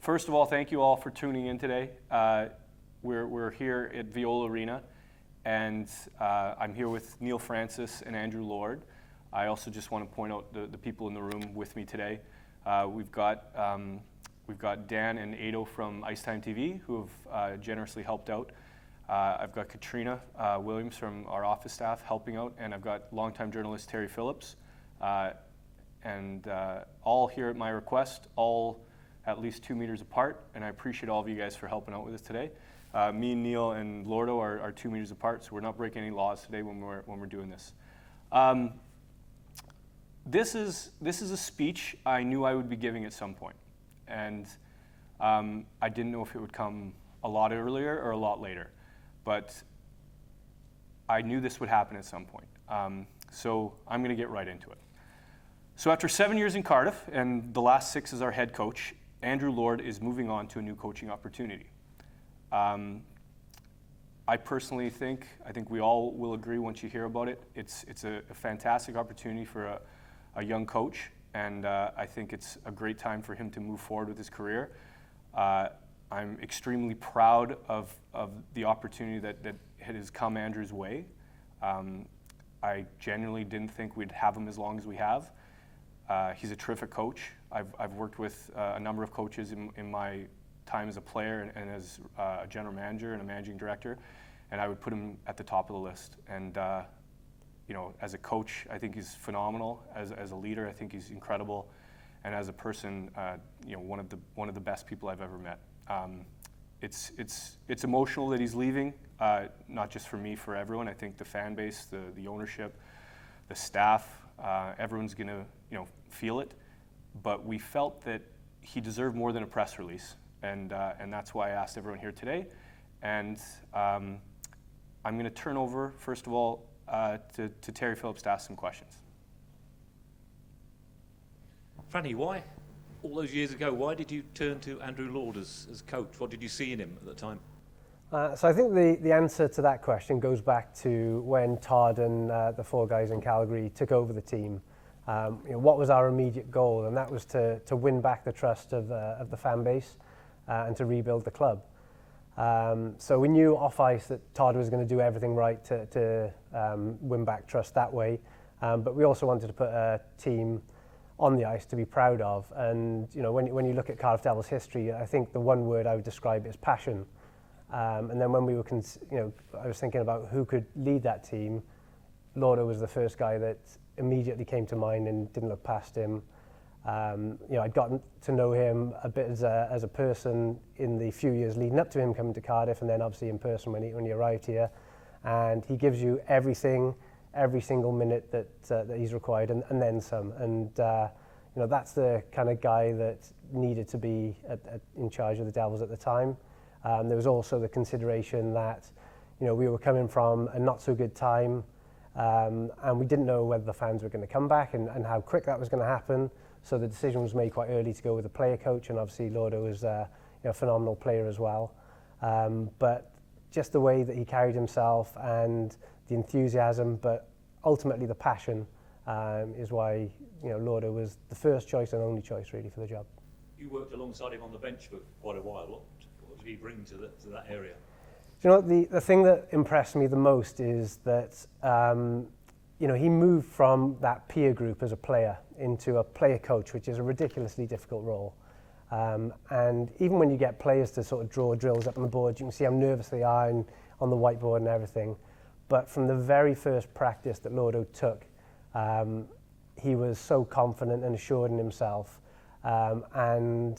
First of all, thank you all for tuning in today. We're here at Viola Arena, and I'm here with Neil Francis and Andrew Lord. I also just want to point out the people in the room with me today. We've got Dan and Ado from IceTime.TV who have generously helped out. I've got Katrina Williams from our office staff helping out, and I've got longtime journalist Terry Phillips. And all here at my request, all at least 2 meters apart, and I appreciate all of you guys for helping out with us today. Me, Neil, and Lordo are 2 meters apart, so we're not breaking any laws today when we're doing this. This is a speech I knew I would be giving at some point, and I didn't know if it would come a lot earlier or a lot later, but I knew this would happen at some point. So I'm going to get right into it. So after 7 years in Cardiff and the last 6 as our head coach, Andrew Lord is moving on to a new coaching opportunity. I personally think we all will agree once you hear about it, it's a fantastic opportunity for a young coach, and I think it's a great time for him to move forward with his career. I'm extremely proud of the opportunity that has come Andrew's way. I genuinely didn't think we'd have him as long as we have. He's a terrific coach. I've worked with a number of coaches in my time as a player and as a general manager and a managing director, and I would put him at the top of the list. And as a coach, I think he's phenomenal. As a leader, I think he's incredible, and as a person, one of the best people I've ever met. It's emotional that he's leaving, not just for me, for everyone. I think the fan base, the ownership, the staff, everyone's gonna feel it. But we felt that he deserved more than a press release, and that's why I asked everyone here today. And I'm going to turn over, first of all, to Terry Phillips to ask some questions. Franny, why, all those years ago, why did you turn to Andrew Lord as coach? What did you see in him at the time? So I think the answer to that question goes back to when Todd and the 4 guys in Calgary took over the team. What was our immediate goal? And that was to win back the trust of the fan base and to rebuild the club. So we knew off ice that Todd was going to do everything right to win back trust that way. But we also wanted to put a team on the ice to be proud of. And when you look at Cardiff Devils history, I think the one word I would describe is passion. And then when we were, I was thinking about who could lead that team. Lordo was the first guy that immediately came to mind and didn't look past him. I'd gotten to know him a bit as a person in the few years leading up to him coming to Cardiff, and then obviously in person when he arrived here. And he gives you everything, every single minute that he's required, and then some. And that's the kind of guy that needed to be in charge of the Devils at the time. There was also the consideration that we were coming from a not so good time. And we didn't know whether the fans were going to come back and how quick that was going to happen. So the decision was made quite early to go with a player coach, and obviously Lordo was a phenomenal player as well. But just the way that he carried himself and the enthusiasm, but ultimately the passion, is why Lordo was the first choice and only choice really for the job. You worked alongside him on the bench for quite a while. What did he bring to that area? The thing that impressed me the most is that he moved from that peer group as a player into a player coach, which is a ridiculously difficult role. And even when you get players to sort of draw drills up on the board, you can see how nervous they are on the whiteboard and everything. But from the very first practice that Lordo took, he was so confident and assured in himself. One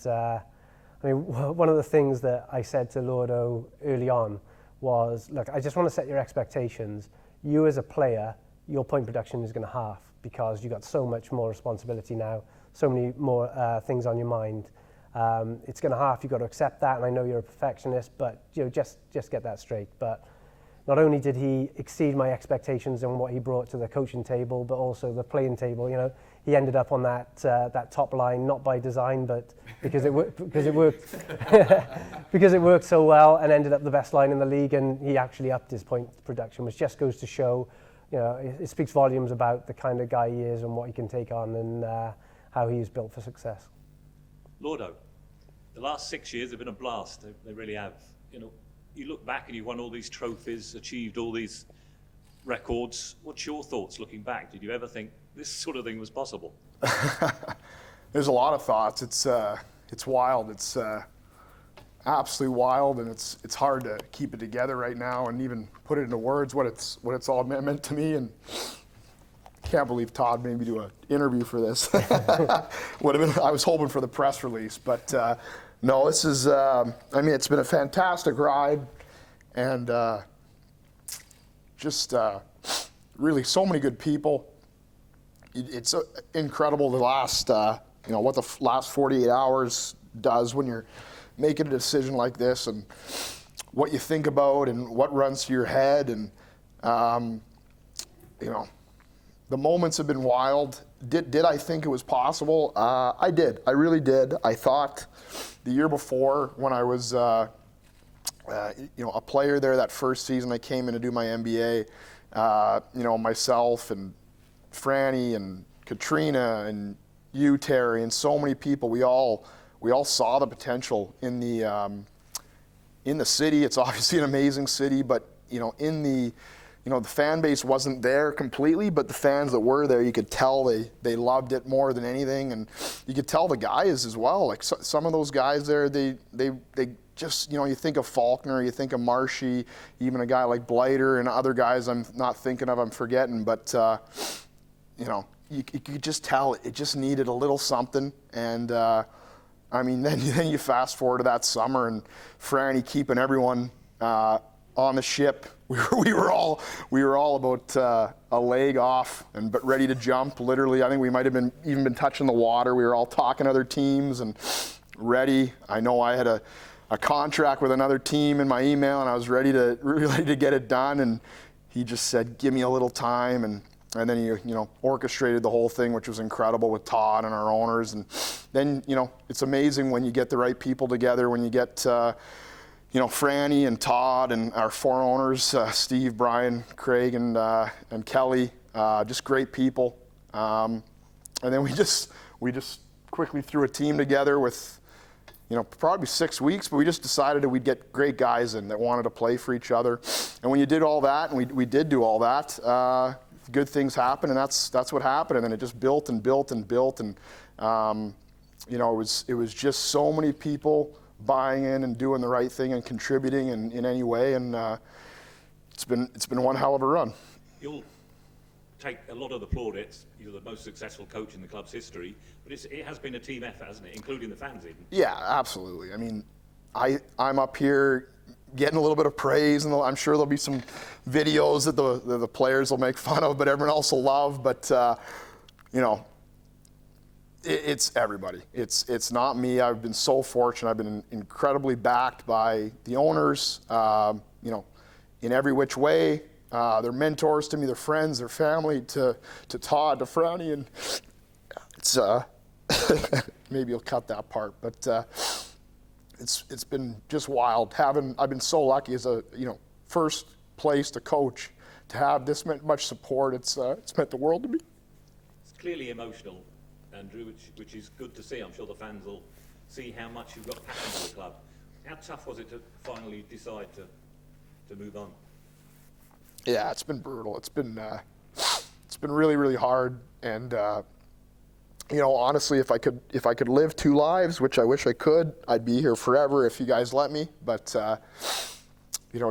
of the things that I said to Lordo early on was, look, I just want to set your expectations. You as a player, your point production is going to half because you've got so much more responsibility now, so many more things on your mind. It's going to half, you've got to accept that, and I know you're a perfectionist, but just get that straight. But not only did he exceed my expectations and what he brought to the coaching table, but also the playing table. He ended up on that top line, not by design, but because it worked because it worked so well, and ended up the best line in the league. And he actually upped his point production, which just goes to show, it speaks volumes about the kind of guy he is and what he can take on, and how he's built for success. Lordo, The last 6 years have been a blast. They really have. You know, you look back and you won all these trophies, achieved all these records. What's your thoughts looking back? Did you ever think this sort of thing was possible? There's a lot of thoughts. It's wild. It's absolutely wild, and it's hard to keep it together right now and even put it into words what it's all meant to me. And can't believe Todd made me do an interview for this. Would have been. I was hoping for the press release, but no. This is. It's been a fantastic ride, and just really so many good people. It's incredible the last. What the last 48 hours does when you're making a decision like this, and what you think about and what runs through your head, and the moments have been wild. Did I think it was possible? I did. I really did. I thought the year before, when I was a player there, that first season I came in to do my MBA, myself and Franny and Katrina and you, Terry, and so many people, we all saw the potential in the city. It's obviously an amazing city, but the fan base wasn't there completely, but the fans that were there, you could tell they loved it more than anything, and you could tell the guys as well. Like some of those guys there, they just, you think of Faulkner, you think of Marshy, even a guy like Blighter, and other guys I'm not thinking of, I'm forgetting, but you could just tell it just needed a little something. And then you fast forward to that summer, and Franny keeping everyone on the ship. We were all about a leg off but ready to jump. Literally, I think we might have even been touching the water. We were all talking to other teams and ready. I know I had a contract with another team in my email, and I was ready to get it done. And he just said, "Give me a little time," and then he orchestrated the whole thing, which was incredible with Todd and our owners. And then it's amazing when you get the right people together, when you get Franny and Todd and our four owners, Steve, Brian, Craig, and Kelly, just great people. And then we just quickly threw a team together with probably 6 weeks, but we just decided that we'd get great guys in that wanted to play for each other. And when you did all that, and we did do all that, good things happen, and that's what happened. And then it just built and built and built, and it was just so many people buying in and doing the right thing and contributing in any way, and it's been one hell of a run. You'll take a lot of the plaudits. You're the most successful coach in the club's history, but it has been a team effort, hasn't it, including the fans even? Yeah, absolutely. I mean, I'm up here getting a little bit of praise, and I'm sure there'll be some videos that the players will make fun of, but everyone else will love. But it's everybody. It's not me. I've been so fortunate. I've been incredibly backed by the owners, in every which way. They're mentors to me, they're friends, they're family to Todd, to Franny, and it's maybe you'll cut that part, but it's been just wild. I've been so lucky as a first place to coach to have this much support. It's meant the world to me. It's clearly emotional, Andrew, which is good to see. I'm sure the fans will see how much you've got passion for the club. How tough was it to finally decide to move on? Yeah, it's been brutal. It's been really, really hard. And honestly, if I could live two lives, which I wish I could, I'd be here forever if you guys let me. But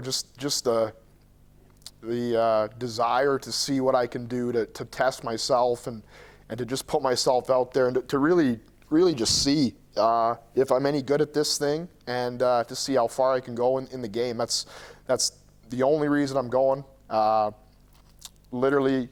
just the desire to see what I can do to test myself and to just put myself out there and to really, really just see if I'm any good at this thing, and to see how far I can go in the game. That's the only reason I'm going. Literally,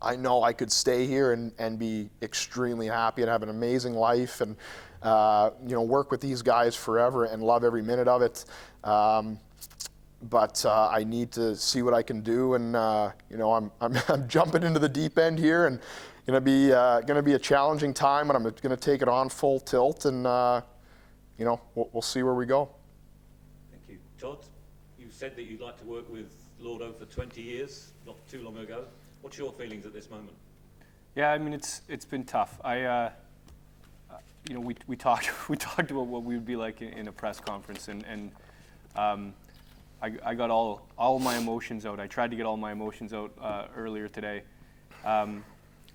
I know I could stay here and be extremely happy and have an amazing life and, work with these guys forever and love every minute of it. But I need to see what I can do, and I'm jumping into the deep end here, and gonna be a challenging time, but I'm gonna take it on full tilt, and we'll see where we go. Thank you, Todd. You said that you'd like to work with Lordo for 20 years, not too long ago. What's your feelings at this moment? Yeah, I mean it's been tough. you know, we talked about what we would be like in a press conference, and I got all my emotions out. I tried to get all my emotions out earlier today.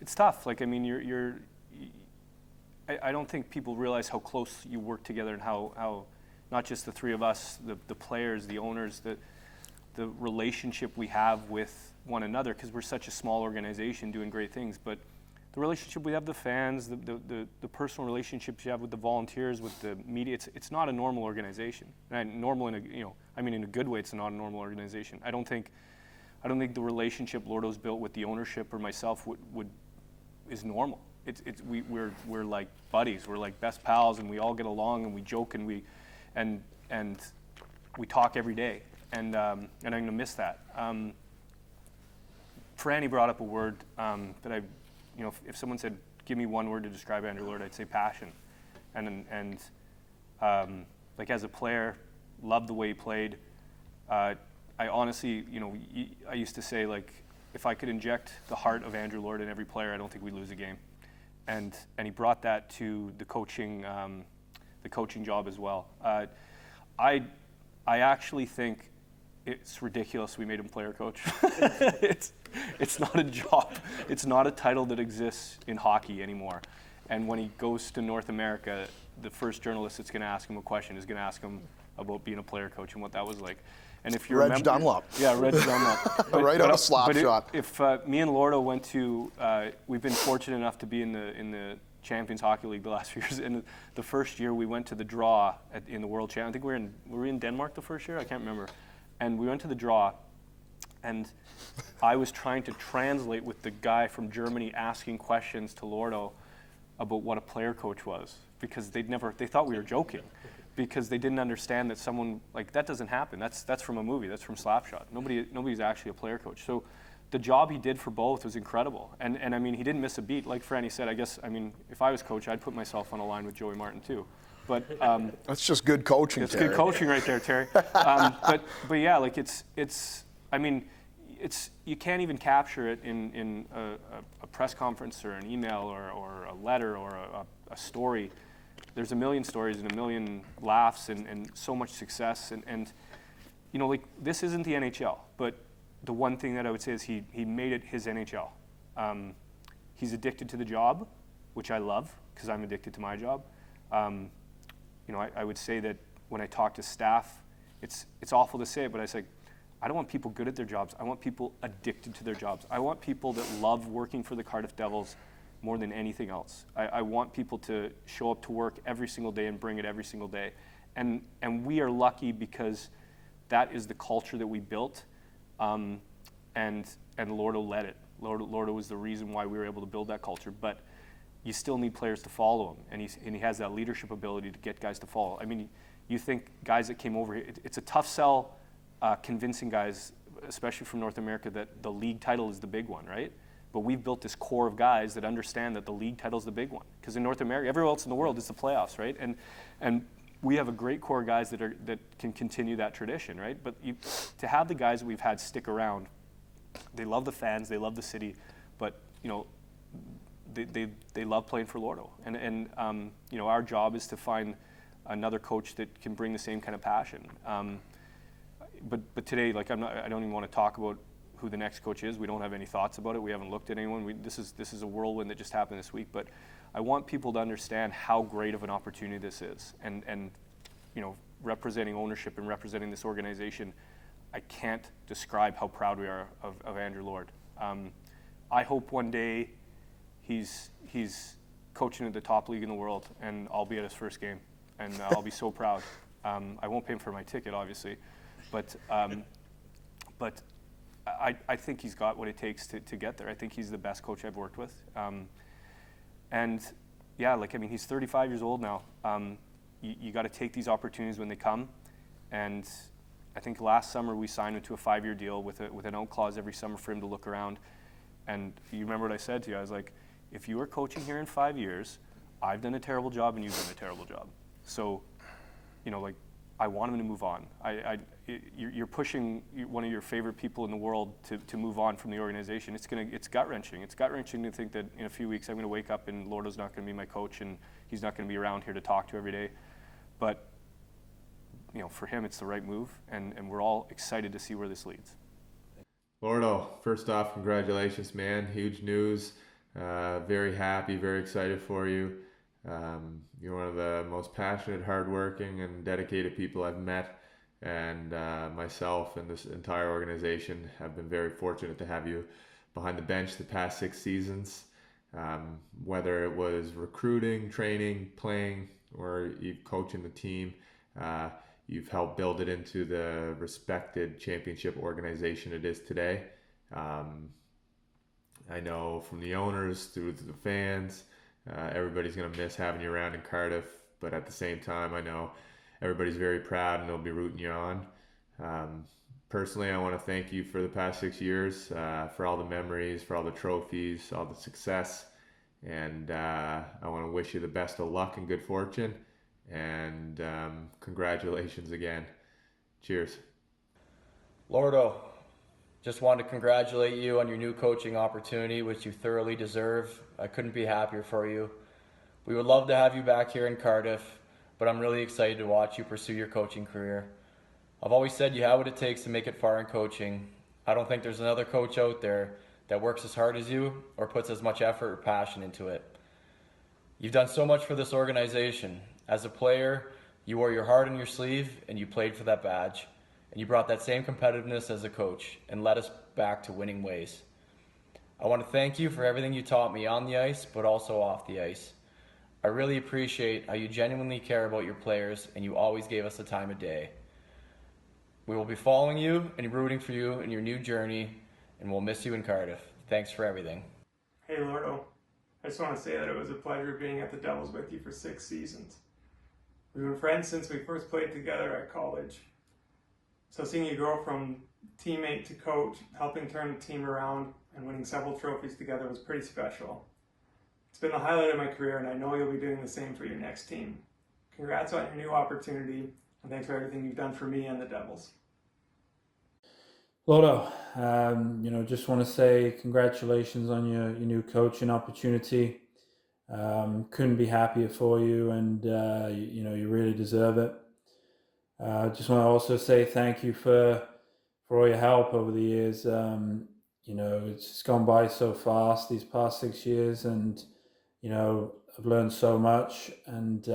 It's tough. Like, I mean, I don't think people realize how close you work together and how not just the three of us, the players, the owners, the relationship we have with one another, because we're such a small organization doing great things, but the relationship we have with the fans, the personal relationships you have with the volunteers, with the media, it's not a normal organization. And normal in a, you know, I mean in a good way, it's not a normal organization. I don't think the relationship Lordo's built with the ownership or myself is normal. We're like buddies, we're like best pals, and we all get along and we joke and we talk every day, and I'm gonna miss that. Franny brought up a word that I, you know, if someone said, give me one word to describe Andrew Lord, I'd say passion. And like as a player, loved the way he played. I honestly, you know, I used to say, like, if I could inject the heart of Andrew Lord in every player, I don't think we'd lose a game. And he brought that to the coaching job as well. I actually think it's ridiculous we made him player coach. It's not a job. It's not a title that exists in hockey anymore. And when he goes to North America, the first journalist that's going to ask him a question is going to ask him about being a player coach and what that was like. And if you Reg remember, Dunlop. Yeah, Reg Dunlop. Right out of slap shot. If me and Lordo went to, we've been fortunate enough to be in the Champions Hockey League the last few years. And the first year we went to the draw in the World Champ. I think were we in Denmark the first year? I can't remember. And we went to the draw, and I was trying to translate with the guy from Germany asking questions to Lordo about what a player coach was, because they thought we were joking, because they didn't understand that someone, like, that doesn't happen. That's from a movie. That's from Slapshot. Nobody's actually a player coach. So the job he did for both was incredible. And I mean, he didn't miss a beat. Like Franny said, I guess, I mean, if I was coach, I'd put myself on a line with Joey Martin too. But that's just good coaching. It's Terry. good coaching right there, Terry. But yeah, like I mean, you can't even capture it in a press conference or an email or a letter or a story. There's a million stories and a million laughs and so much success. And you know, like, this isn't the NHL, but the one thing that I would say is he made it his NHL. He's addicted to the job, which I love because I'm addicted to my job. You know, I would say that when I talk to staff, it's awful to say it, but I say, I don't want people good at their jobs. I want people addicted to their jobs. I want people that love working for the Cardiff Devils more than anything else. I want people to show up to work every single day and bring it every single day. And we are lucky because that is the culture that we built, and Lordo led it. Lordo was the reason why we were able to build that culture. But you still need players to follow him, and he has that leadership ability to get guys to follow. I mean, you think guys that came over here, it's a tough sell convincing guys, especially from North America, that the league title is the big one, right? But we've built this core of guys that understand that the league title is the big one. Because in North America, everywhere else in the world is the playoffs, right? And we have a great core of guys that can continue that tradition, right? But to have the guys that we've had stick around, they love the fans, they love the city, but you know, they love playing for Lordo. And you know, our job is to find another coach that can bring the same kind of passion. But today, like, I don't even want to talk about who the next coach is. We don't have any thoughts about it. We haven't looked at anyone. This is a whirlwind that just happened this week. But I want people to understand how great of an opportunity this is. And you know, representing ownership and representing this organization, I can't describe how proud we are of Andrew Lord. I hope one day he's coaching at the top league in the world, and I'll be at his first game, and I'll be so proud. I won't pay him for my ticket, obviously, but I think he's got what it takes to get there. I think he's the best coach I've worked with. And yeah, like, I mean, he's 35 years old now. You got to take these opportunities when they come. And I think last summer we signed him to a 5-year deal with an out clause every summer for him to look around. And you remember what I said to you? I was like, if you were coaching here in 5 years, I've done a terrible job and you've done a terrible job. So, you know, like, I want him to move on. You're pushing one of your favorite people in the world to move on from the organization. It's gut-wrenching. It's gut-wrenching to think that in a few weeks I'm going to wake up and Lordo's not going to be my coach and he's not going to be around here to talk to every day. But for him, it's the right move, and we're all excited to see where this leads. Lordo, first off, congratulations, man. Huge news. Very happy, very excited for you. You're one of the most passionate, hardworking, and dedicated people I've met, and myself and this entire organization have been very fortunate to have you behind the bench the past 6 seasons. Whether it was recruiting, training, playing, or you coaching the team, you've helped build it into the respected championship organization it is today. I know from the owners through to the fans, everybody's going to miss having you around in Cardiff, but at the same time, I know everybody's very proud and they'll be rooting you on. Personally, I want to thank you for the past 6 years, for all the memories, for all the trophies, all the success, and I want to wish you the best of luck and good fortune, and congratulations again. Cheers. Lordo, just wanted to congratulate you on your new coaching opportunity, which you thoroughly deserve. I couldn't be happier for you. We would love to have you back here in Cardiff, but I'm really excited to watch you pursue your coaching career. I've always said you have what it takes to make it far in coaching. I don't think there's another coach out there that works as hard as you or puts as much effort or passion into it. You've done so much for this organization. As a player, you wore your heart on your sleeve and you played for that badge. And you brought that same competitiveness as a coach and led us back to winning ways. I want to thank you for everything you taught me on the ice, but also off the ice. I really appreciate how you genuinely care about your players and you always gave us the time of day. We will be following you and rooting for you in your new journey, and we'll miss you in Cardiff. Thanks for everything. Hey Lordo, I just want to say that it was a pleasure being at the Devils with you for 6 seasons. We've been friends since we first played together at college. So seeing you grow from teammate to coach, helping turn the team around, and winning several trophies together was pretty special. It's been the highlight of my career, and I know you'll be doing the same for your next team. Congrats on your new opportunity, and thanks for everything you've done for me and the Devils. Lordo, just want to say congratulations on your new coaching opportunity. Couldn't be happier for you, and you really deserve it. Just want to also say thank you for all your help over the years. It's just gone by so fast these past 6 years, and I've learned so much. And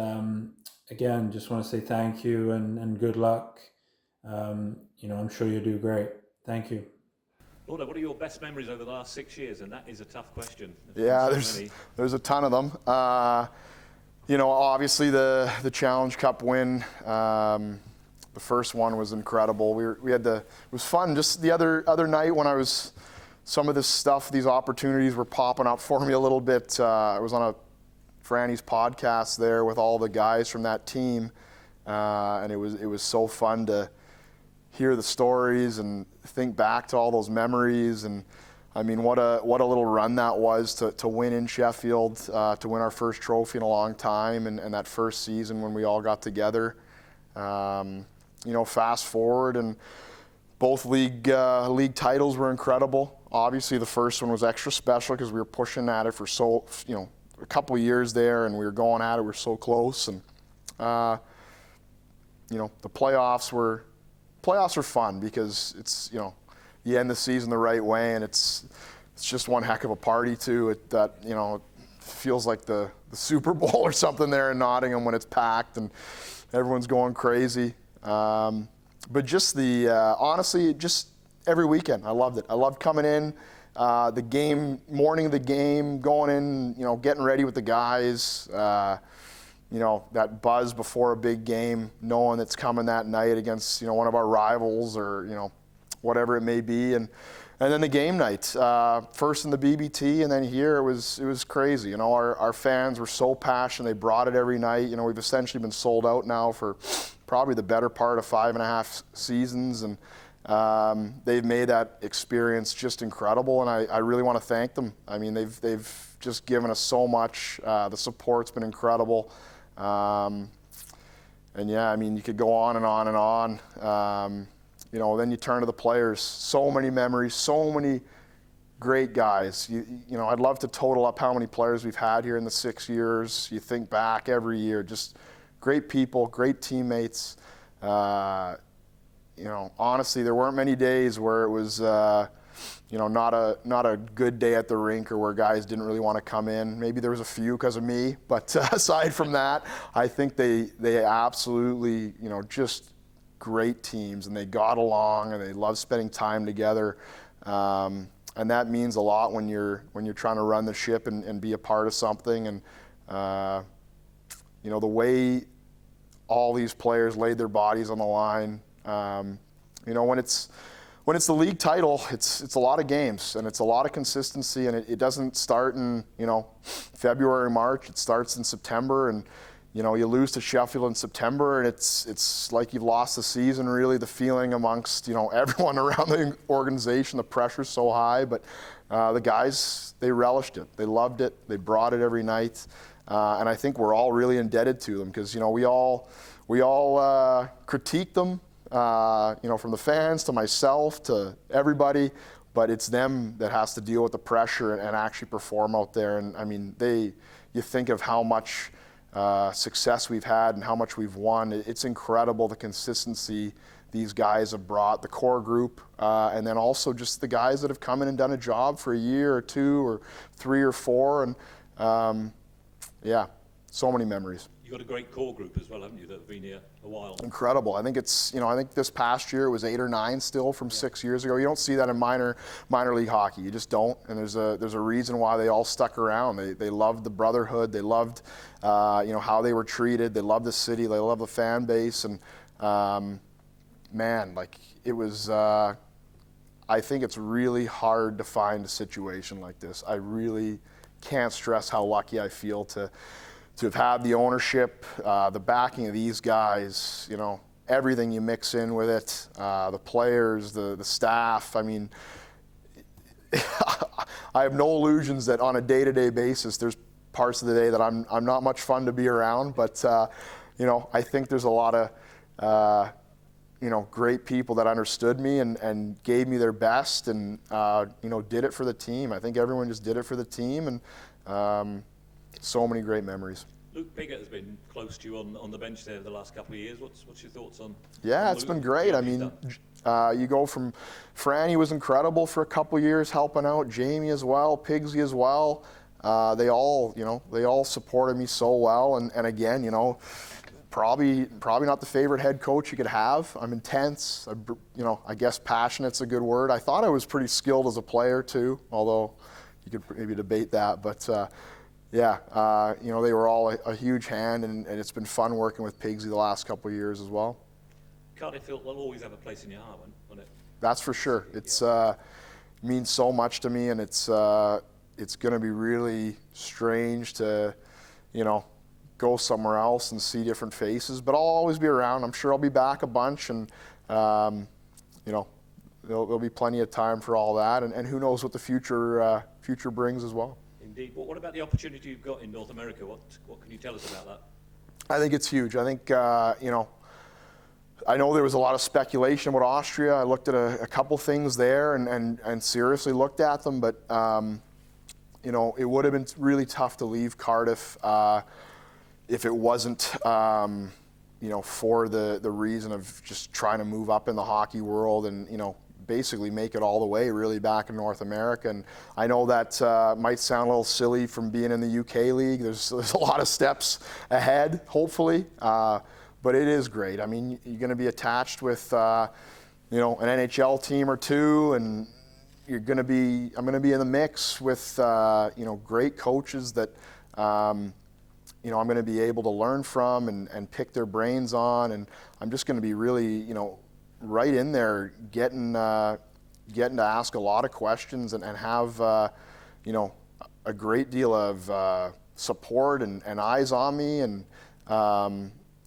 again, just want to say thank you and good luck. I'm sure you'll do great. Thank you. Lordo, what are your best memories over the last 6 years? And that is a tough question. Yeah, there's a ton of them. Obviously the Challenge Cup win. The first one was incredible. It was fun. Just the other night when some of this stuff, these opportunities were popping up for me a little bit. I was on Franny's podcast there with all the guys from that team, and it was so fun to hear the stories and think back to all those memories. And I mean, what a little run that was to win in Sheffield, to win our first trophy in a long time, and that first season when we all got together. Fast forward, and both league titles were incredible. Obviously, the first one was extra special because we were pushing at it for a couple of years there, and we were going at it. We were so close, and the playoffs were fun because it's you end the season the right way, and it's just one heck of a party too. It feels like the Super Bowl or something there in Nottingham when it's packed and everyone's going crazy. But just honestly, just every weekend, I loved it. I loved coming in, the game, morning of the game, going in, getting ready with the guys, that buzz before a big game, knowing it's coming that night against, one of our rivals or, whatever it may be. And then the game night, first in the BBT and then here, it was crazy. Our fans were so passionate. They brought it every night. We've essentially been sold out now for probably the better part of 5.5 seasons. And they've made that experience just incredible. And I really want to thank them. I mean, they've just given us so much. The support's been incredible. yeah, I mean, you could go on and on and on. You know, then you turn to the players. So many memories, so many great guys. You know, I'd love to total up how many players we've had here in the 6 years. You think back every year, just great people, great teammates. You know, honestly, there weren't many days where it was, you know, not a good day at the rink or where guys didn't really want to come in. Maybe there was a few because of me, but aside from that, I think they absolutely, you know, just great teams, and they got along and they love spending time together. And that means a lot when you're trying to run the ship and be a part of something. And you know, the way all these players laid their bodies on the line. You know, when it's the league title, it's a lot of games and it's a lot of consistency, and it doesn't start in, you know, February, March. It starts in September, and you know, you lose to Sheffield in September, and it's like you've lost the season. Really, the feeling amongst, you know, everyone around the organization, the pressure's so high, but the guys, they relished it, they loved it, they brought it every night, and I think we're all really indebted to them because, you know, we all critique them. You know, from the fans to myself to everybody, but it's them that has to deal with the pressure and actually perform out there. And I mean, you think of how much success we've had and how much we've won. It's incredible the consistency these guys have brought, the core group, and then also just the guys that have come in and done a job for a year or 2 or 3 or 4. And yeah, so many memories. You've got a great core group as well, haven't you, that have been here a while? Incredible. I think it's, you know, I think this past year it was 8 or 9 still from 6 years ago. You don't see that in minor league hockey. You just don't. And there's a reason why they all stuck around. They loved the brotherhood. They loved, you know, how they were treated. They loved the city. They loved the fan base. And man, like it was, I think it's really hard to find a situation like this. I really can't stress how lucky I feel to have had the ownership, the backing of these guys, you know, everything you mix in with it, the players, the staff. I mean, I have no illusions that on a day-to-day basis, there's parts of the day that I'm not much fun to be around, but you know, I think there's a lot of you know, great people that understood me and gave me their best and you know, did it for the team. I think everyone just did it for the team, and so many great memories. Luke Piggott has been close to you on the bench there the last couple of years. What's your thoughts on? Yeah, it's been great. I mean, you go from Franny was incredible for a couple years helping out, Jamie as well, Pigsy as well. They all supported me so well, and again, you know, probably not the favorite head coach you could have. I'm intense. You know, I guess passionate's a good word. I thought I was pretty skilled as a player too, although you could maybe debate that, but. Yeah, you know, they were all a huge hand, and it's been fun working with Pigsy the last couple of years as well. Cardiff will always have a place in your heart, won't it? That's for sure. It's means so much to me, and it's going to be really strange to, you know, go somewhere else and see different faces. But I'll always be around. I'm sure I'll be back a bunch, and you know, there'll be plenty of time for all that, and who knows what the future brings as well. Indeed. What about the opportunity you've got in North America? What can you tell us about that? I think it's huge. I think, you know, I know there was a lot of speculation about Austria. I looked at a couple things there and seriously looked at them, but, you know, it would have been really tough to leave Cardiff if it wasn't, you know, for the reason of just trying to move up in the hockey world and, you know, basically make it all the way really back in North America. And I know that might sound a little silly from being in the UK league. There's a lot of steps ahead, hopefully, but it is great. I mean, you're going to be attached with, you know, an NHL team or two, and I'm going to be in the mix with, you know, great coaches that, you know, I'm going to be able to learn from and pick their brains on, and I'm just going to be really, you know, right in there, getting to ask a lot of questions and have, you know, a great deal of support and eyes on me, and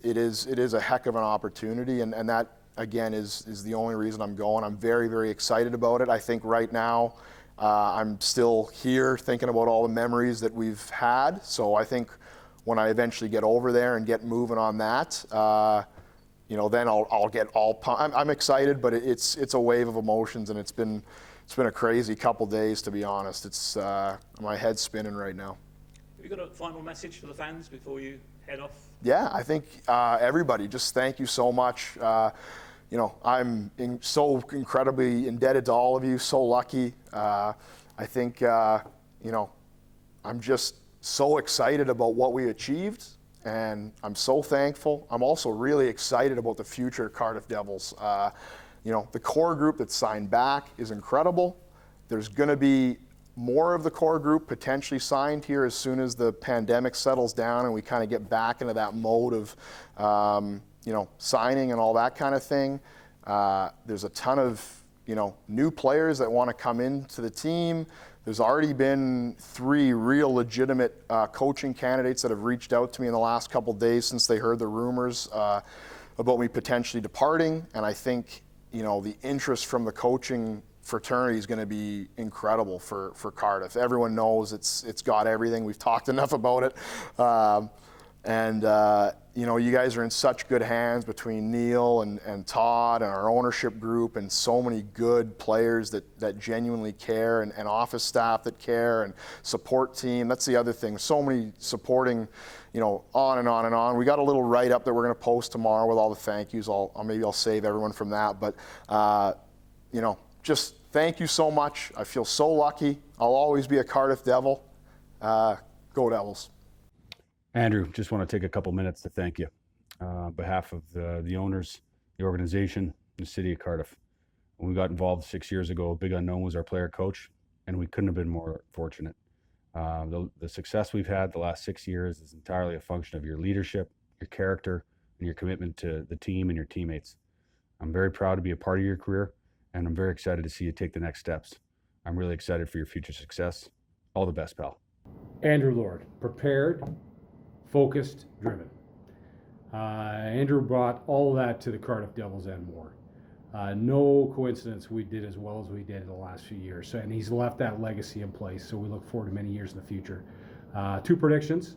it is a heck of an opportunity, and that again is the only reason I'm going. I'm very, very excited about it. I think right now I'm still here thinking about all the memories that we've had, so I think when I eventually get over there and get moving on that, then I'll get all pumped. I'm excited, but it's a wave of emotions, and it's been a crazy couple days, to be honest. It's my head's spinning right now. Have you got a final message for the fans before you head off? Yeah, I think everybody, just thank you so much. I'm so incredibly indebted to all of you, so lucky. I think, I'm just so excited about what we achieved, and I'm so thankful. I'm also really excited about the future of Cardiff Devils. The core group that's signed back is incredible. There's going to be more of the core group potentially signed here as soon as the pandemic settles down and we kind of get back into that mode of, signing and all that kind of thing. There's a ton of, new players that want to come into the team. There's already been 3 real legitimate coaching candidates that have reached out to me in the last couple of days since they heard the rumors about me potentially departing. And I think, the interest from the coaching fraternity is going to be incredible for Cardiff. Everyone knows it's got everything. We've talked enough about it. You guys are in such good hands between Neil and Todd and our ownership group and so many good players that genuinely care and office staff that care and support team. That's the other thing. So many supporting, on and on and on. We got a little write-up that we're going to post tomorrow with all the thank yous. Maybe I'll save everyone from that. But, just thank you so much. I feel so lucky. I'll always be a Cardiff Devil. Go Devils. Andrew, just want to take a couple minutes to thank you on behalf of the owners, the organization, the city of Cardiff. When we got involved 6 years ago, Big Unknown was our player coach, and we couldn't have been more fortunate. The success we've had the last 6 years is entirely a function of your leadership, your character, and your commitment to the team and your teammates. I'm very proud to be a part of your career, and I'm very excited to see you take the next steps. I'm really excited for your future success. All the best, pal. Andrew Lord, prepared, focused, driven. Andrew brought all that to the Cardiff Devils and more. No coincidence we did as well as we did in the last few years. And he's left that legacy in place, so we look forward to many years in the future. 2 predictions.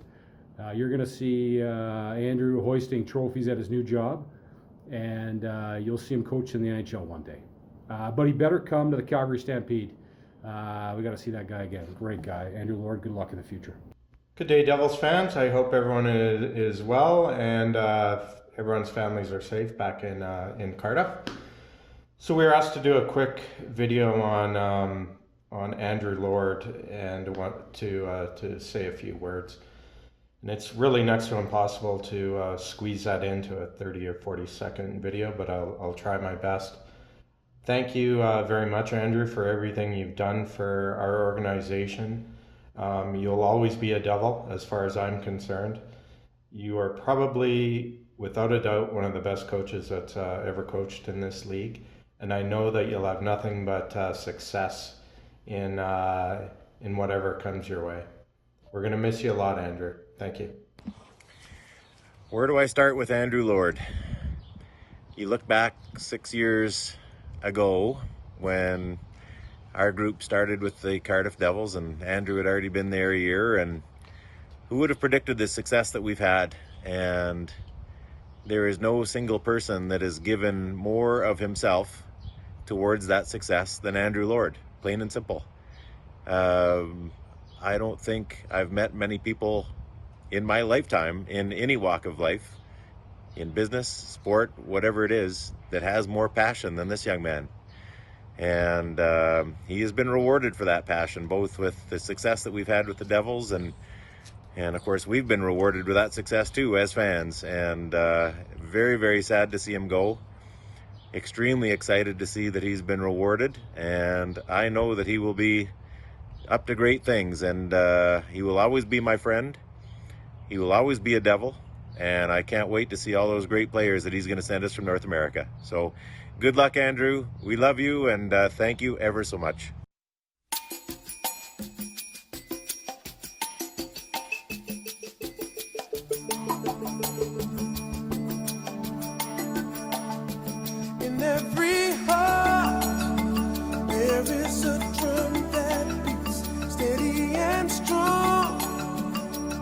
You're going to see Andrew hoisting trophies at his new job, and you'll see him coach in the NHL one day. But he better come to the Calgary Stampede. We got to see that guy again. Great guy. Andrew Lord, good luck in the future. Good day, Devils fans. I hope everyone is well and everyone's families are safe back in Cardiff. So we were asked to do a quick video on Andrew Lord and want to say a few words. And it's really next to impossible to squeeze that into a 30 or 40 second video, but I'll try my best. Thank you very much, Andrew, for everything you've done for our organization. You'll always be a Devil as far as I'm concerned. You are probably, without a doubt, one of the best coaches that's ever coached in this league. And I know that you'll have nothing but success in whatever comes your way. We're going to miss you a lot, Andrew. Thank you. Where do I start with Andrew Lord? You look back 6 years ago when our group started with the Cardiff Devils, and Andrew had already been there a year, and who would have predicted the success that we've had? And there is no single person that has given more of himself towards that success than Andrew Lord, plain and simple. I don't think I've met many people in my lifetime, in any walk of life, in business, sport, whatever it is, that has more passion than this young man. And he has been rewarded for that passion, both with the success that we've had with the Devils, and of course we've been rewarded with that success too as fans. And very, very sad to see him go. Extremely excited to see that he's been rewarded, and I know that he will be up to great things, and he will always be my friend. He will always be a Devil, and I can't wait to see all those great players that he's going to send us from North America. So good luck, Andrew. We love you, and thank you ever so much. In every heart, there is a drum that beats steady and strong.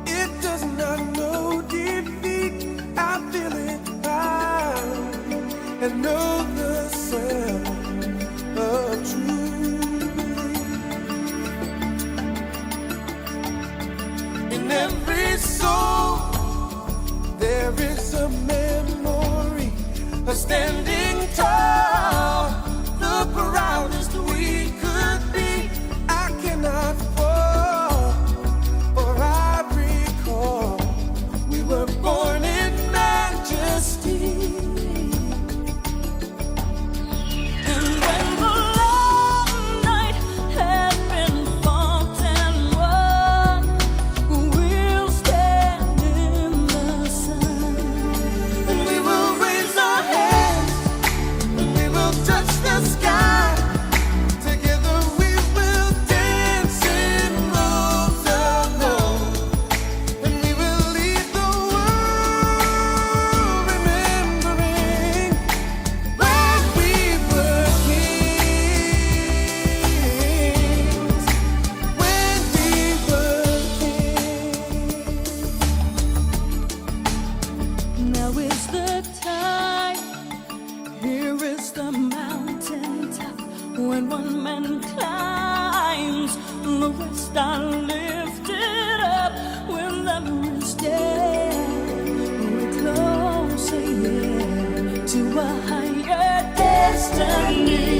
It does not know and know the sound of truth. In every soul there is a memory of standing tall, the proudest we could be. I cannot fall, for I recall we were born in majesty. And when the long night had been fought and won, we'll stand in the sun. And we will raise our hands, and we will touch the sky. Together we will dance in rows of gold, and we will lead the world remembering when we were kings, when we were kings. Now is the time, here is the mountaintop. When one man climbs, the rest are lifted up. When the is dead, we're closer, yeah, to a higher destiny.